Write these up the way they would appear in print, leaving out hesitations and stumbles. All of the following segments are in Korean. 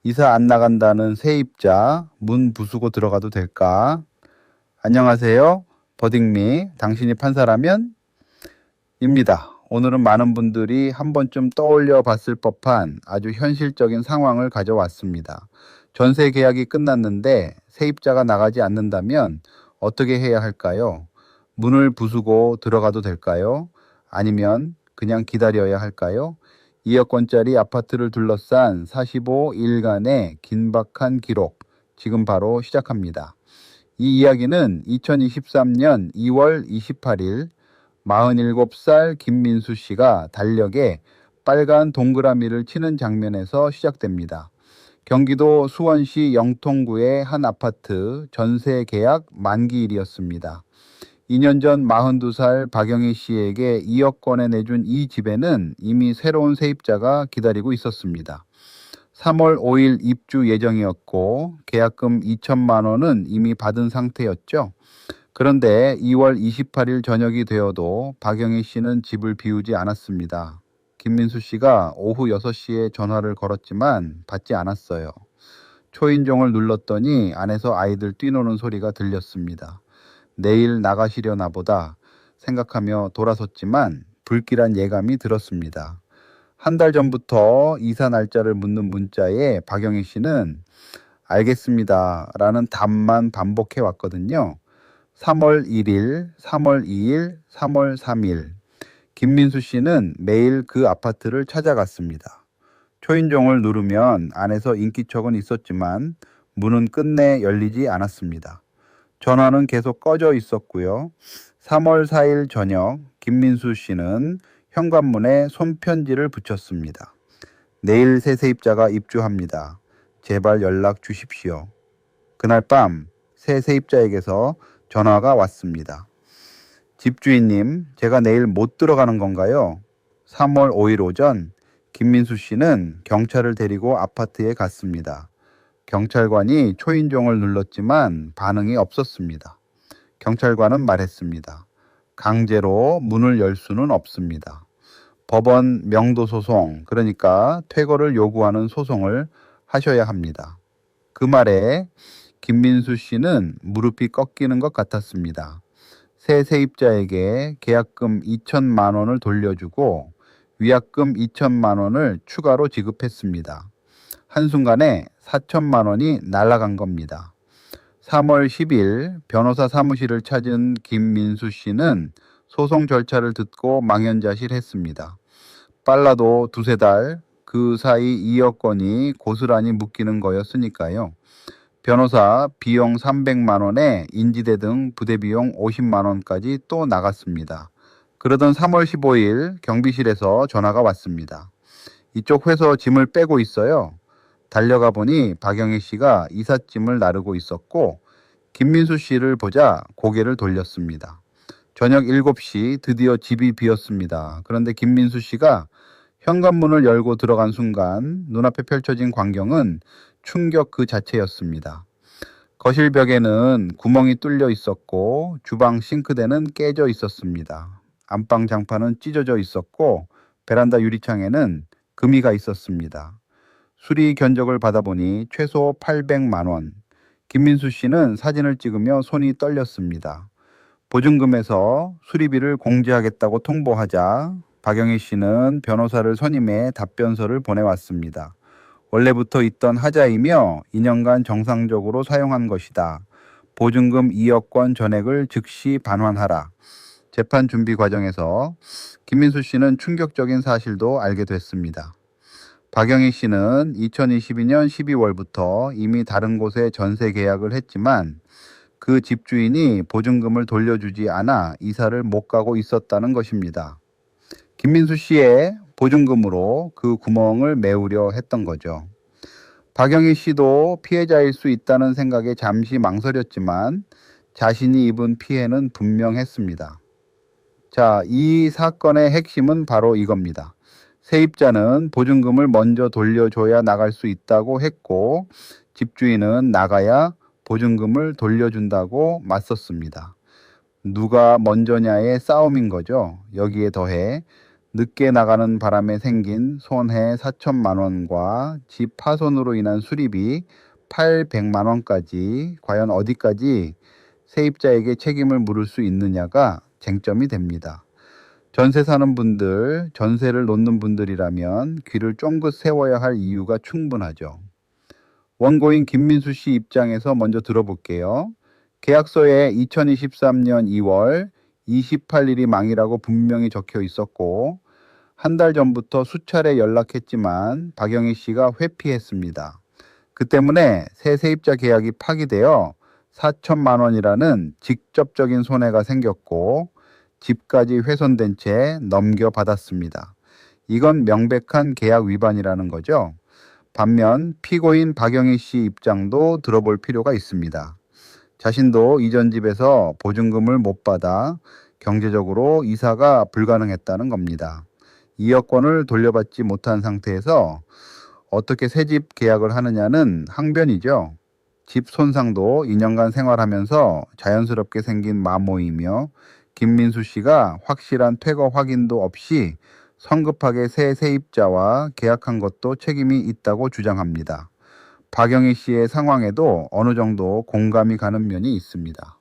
이사 안 나간다는 세입자 문 부수고 들어가도 될까? 안녕하세요. 버딩미, 당신이 판사라면? 입니다. 오늘은 많은 분들이 한 번쯤 떠올려 봤을 법한 아주 현실적인 상황을 가져왔습니다. 전세 계약이 끝났는데 세입자가 나가지 않는다면 어떻게 해야 할까요? 문을 부수고 들어가도 될까요? 아니면 그냥 기다려야 할까요? 2억원짜리 아파트를 둘러싼 45일간의 긴박한 기록, 지금 바로 시작합니다. 이 이야기는 2023년 2월 28일 47살 김민수 씨가 달력에 빨간 동그라미를 치는 장면에서 시작됩니다. 경기도 수원시 영통구의 한 아파트 전세 계약 만기일이었습니다. 2년 전 42살 박영희 씨에게 2억원에 내준 이 집에는 이미 새로운 세입자가 기다리고 있었습니다. 3월 5일 입주 예정이었고 계약금 2천만 원은 이미 받은 상태였죠. 그런데 2월 28일 저녁이 되어도 박영희 씨는 집을 비우지 않았습니다. 김민수 씨가 오후 6시에 전화를 걸었지만 받지 않았어요. 초인종을 눌렀더니 안에서 아이들 뛰노는 소리가 들렸습니다. 내일 나가시려나 보다 생각하며 돌아섰지만 불길한 예감이 들었습니다. 한 달 전부터 이사 날짜를 묻는 문자에 박영희 씨는 알겠습니다 라는 답만 반복해 왔거든요. 3월 1일, 3월 2일, 3월 3일. 김민수 씨는 매일 그 아파트를 찾아갔습니다. 초인종을 누르면 안에서 인기척은 있었지만 문은 끝내 열리지 않았습니다. 전화는 계속 꺼져 있었고요. 3월 4일 저녁 김민수 씨는 현관문에 손편지를 붙였습니다. 내일 새 세입자가 입주합니다. 제발 연락 주십시오. 그날 밤 새 세입자에게서 전화가 왔습니다. 집주인님, 제가 내일 못 들어가는 건가요? 3월 5일 오전 김민수 씨는 경찰을 데리고 아파트에 갔습니다. 경찰관이 초인종을 눌렀지만 반응이 없었습니다. 경찰관은 말했습니다. 강제로 문을 열 수는 없습니다. 법원 명도 소송, 그러니까 퇴거를 요구하는 소송을 하셔야 합니다. 그 말에 김민수 씨는 무릎이 꺾이는 것 같았습니다. 새 세입자에게 계약금 2천만 원을 돌려주고 위약금 2천만 원을 추가로 지급했습니다. 한순간에 4천만 원이 날아간 겁니다. 3월 10일 변호사 사무실을 찾은 김민수 씨는 소송 절차를 듣고 망연자실했습니다. 빨라도 두세 달, 그 사이 2억 원이 고스란히 묶이는 거였으니까요. 변호사 비용 300만 원에 인지대 등 부대 비용 50만 원까지 또 나갔습니다. 그러던 3월 15일 경비실에서 전화가 왔습니다. 이쪽 회서 짐을 빼고 있어요. 달려가 보니 박영희 씨가 이삿짐을 나르고 있었고 김민수 씨를 보자 고개를 돌렸습니다. 저녁 7시 드디어 집이 비었습니다. 그런데 김민수 씨가 현관문을 열고 들어간 순간 눈앞에 펼쳐진 광경은 충격 그 자체였습니다. 거실 벽에는 구멍이 뚫려 있었고 주방 싱크대는 깨져 있었습니다. 안방 장판은 찢어져 있었고 베란다 유리창에는 금이가 있었습니다. 수리 견적을 받아보니 최소 800만 원. 김민수 씨는 사진을 찍으며 손이 떨렸습니다. 보증금에서 수리비를 공제하겠다고 통보하자 박영희 씨는 변호사를 선임해 답변서를 보내왔습니다. 원래부터 있던 하자이며 2년간 정상적으로 사용한 것이다. 보증금 2억원 전액을 즉시 반환하라. 재판 준비 과정에서 김민수 씨는 충격적인 사실도 알게 됐습니다. 박영희 씨는 2022년 12월부터 이미 다른 곳에 전세 계약을 했지만 그 집주인이 보증금을 돌려주지 않아 이사를 못 가고 있었다는 것입니다. 김민수 씨의 보증금으로 그 구멍을 메우려 했던 거죠. 박영희 씨도 피해자일 수 있다는 생각에 잠시 망설였지만 자신이 입은 피해는 분명했습니다. 자, 이 사건의 핵심은 바로 이겁니다. 세입자는 보증금을 먼저 돌려줘야 나갈 수 있다고 했고 집주인은 나가야 보증금을 돌려준다고 맞섰습니다. 누가 먼저냐의 싸움인 거죠. 여기에 더해 늦게 나가는 바람에 생긴 손해 4천만 원과 집 파손으로 인한 수리비 800만 원까지 과연 어디까지 세입자에게 책임을 물을 수 있느냐가 쟁점이 됩니다. 전세 사는 분들, 전세를 놓는 분들이라면 귀를 쫑긋 세워야 할 이유가 충분하죠. 원고인 김민수 씨 입장에서 먼저 들어볼게요. 계약서에 2023년 2월 28일이 망이라고 분명히 적혀 있었고 한 달 전부터 수차례 연락했지만 박영희 씨가 회피했습니다. 그 때문에 새 세입자 계약이 파기되어 4천만 원이라는 직접적인 손해가 생겼고 집까지 훼손된 채 넘겨받았습니다. 이건 명백한 계약 위반이라는 거죠. 반면 피고인 박영희 씨 입장도 들어볼 필요가 있습니다. 자신도 이전 집에서 보증금을 못 받아 경제적으로 이사가 불가능했다는 겁니다. 2억 원을 돌려받지 못한 상태에서 어떻게 새집 계약을 하느냐는 항변이죠. 집 손상도 2년간 생활하면서 자연스럽게 생긴 마모이며 김민수 씨가 확실한 퇴거 확인도 없이 성급하게 새 세입자와 계약한 것도 책임이 있다고 주장합니다. 박영희 씨의 상황에도 어느 정도 공감이 가는 면이 있습니다.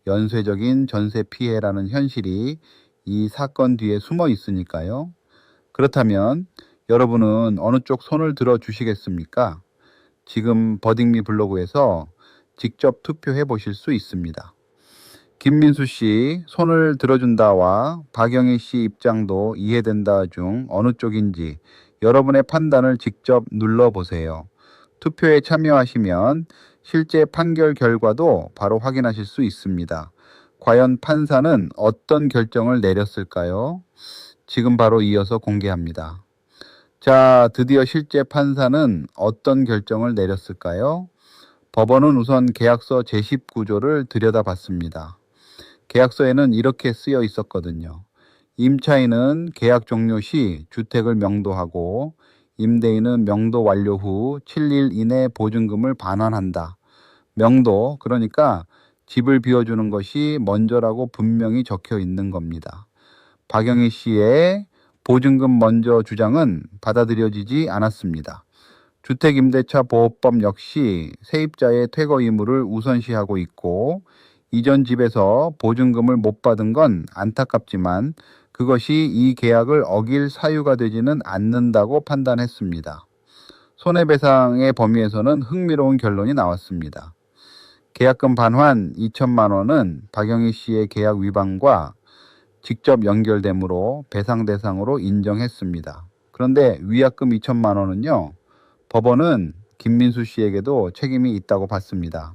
연쇄적인 전세 피해라는 현실이 이 사건 뒤에 숨어 있으니까요. 그렇다면 여러분은 어느 쪽 손을 들어 주시겠습니까? 지금 버딩미 블로그에서 직접 투표해 보실 수 있습니다. 김민수 씨 손을 들어준다와 박영희 씨 입장도 이해된다 중 어느 쪽인지 여러분의 판단을 직접 눌러보세요. 투표에 참여하시면 실제 판결 결과도 바로 확인하실 수 있습니다. 과연 판사는 어떤 결정을 내렸을까요? 지금 바로 이어서 공개합니다. 자, 드디어 실제 판사는 어떤 결정을 내렸을까요? 법원은 우선 계약서 제19조를 들여다봤습니다. 계약서에는 이렇게 쓰여 있었거든요. 임차인은 계약 종료 시 주택을 명도하고 임대인은 명도 완료 후 7일 이내 보증금을 반환한다. 명도, 그러니까 집을 비워주는 것이 먼저라고 분명히 적혀 있는 겁니다. 박영희 씨의 보증금 먼저 주장은 받아들여지지 않았습니다. 주택임대차보호법 역시 세입자의 퇴거 의무를 우선시하고 있고 이전 집에서 보증금을 못 받은 건 안타깝지만 그것이 이 계약을 어길 사유가 되지는 않는다고 판단했습니다. 손해배상의 범위에서는 흥미로운 결론이 나왔습니다. 계약금 반환 2천만 원은 박영희 씨의 계약 위반과 직접 연결되므로 배상 대상으로 인정했습니다. 그런데 위약금 2천만 원은요, 법원은 김민수 씨에게도 책임이 있다고 봤습니다.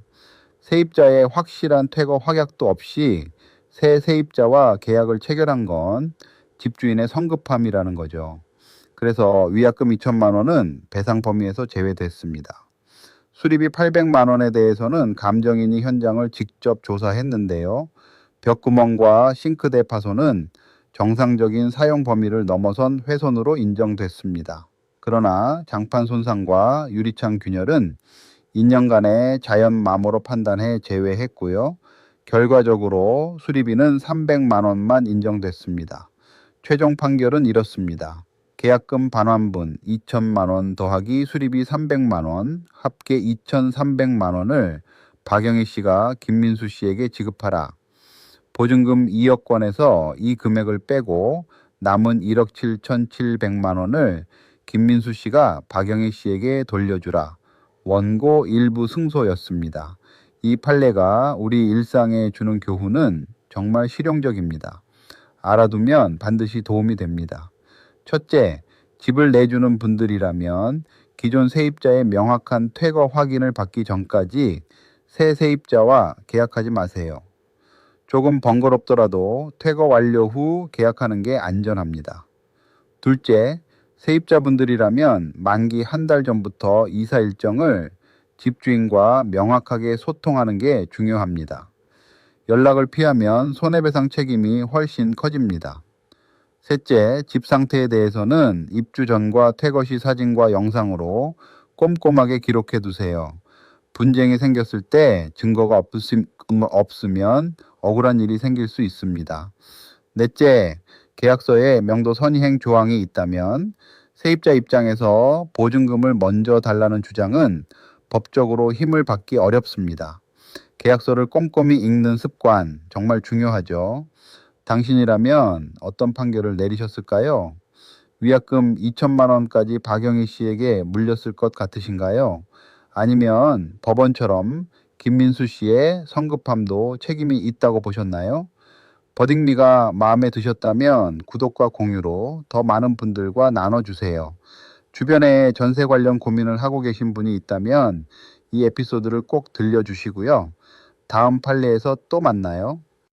세입자의 확실한 퇴거 확약도 없이 새 세입자와 계약을 체결한 건 집주인의 성급함이라는 거죠. 그래서 위약금 2천만 원은 배상 범위에서 제외됐습니다. 수리비 800만 원에 대해서는 감정인이 현장을 직접 조사했는데요. 벽구멍과 싱크대 파손은 정상적인 사용 범위를 넘어선 훼손으로 인정됐습니다. 그러나 장판 손상과 유리창 균열은 2년간의 자연 마모로 판단해 제외했고요. 결과적으로 수리비는 300만 원만 인정됐습니다. 최종 판결은 이렇습니다. 계약금 반환분 2천만 원 더하기 수리비 300만 원, 합계 2,300만 원을 박영희 씨가 김민수 씨에게 지급하라. 보증금 2억 원에서 이 금액을 빼고 남은 1억 7,700만 원을 김민수 씨가 박영희 씨에게 돌려주라. 원고 일부 승소였습니다. 이 판례가 우리 일상에 주는 교훈은 정말 실용적입니다. 알아두면 반드시 도움이 됩니다. 첫째, 집을 내주는 분들이라면 기존 세입자의 명확한 퇴거 확인을 받기 전까지 새 세입자와 계약하지 마세요. 조금 번거롭더라도 퇴거 완료 후 계약하는 게 안전합니다. 둘째, 세입자분들이라면 만기 한 달 전부터 이사 일정을 집주인과 명확하게 소통하는 게 중요합니다. 연락을 피하면 손해배상 책임이 훨씬 커집니다. 셋째, 집 상태에 대해서는 입주 전과 퇴거 시 사진과 영상으로 꼼꼼하게 기록해 두세요. 분쟁이 생겼을 때 증거가 없으면 억울한 일이 생길 수 있습니다. 넷째, 계약서에 명도 선의행 조항이 있다면 세입자 입장에서 보증금을 먼저 달라는 주장은 법적으로 힘을 받기 어렵습니다. 계약서를 꼼꼼히 읽는 습관 정말 중요하죠. 당신이라면 어떤 판결을 내리셨을까요? 위약금 2천만 원까지 박영희 씨에게 물렸을 것 같으신가요? 아니면 법원처럼 김민수 씨의 성급함도 책임이 있다고 보셨나요? 버딩미가 마음에 드셨다면 구독과 공유로 더 많은 분들과 나눠주세요. 주변에 전세 관련 고민을 하고 계신 분이 있다면 이 에피소드를 꼭 들려주시고요. 다음 판례에서 또 만나요.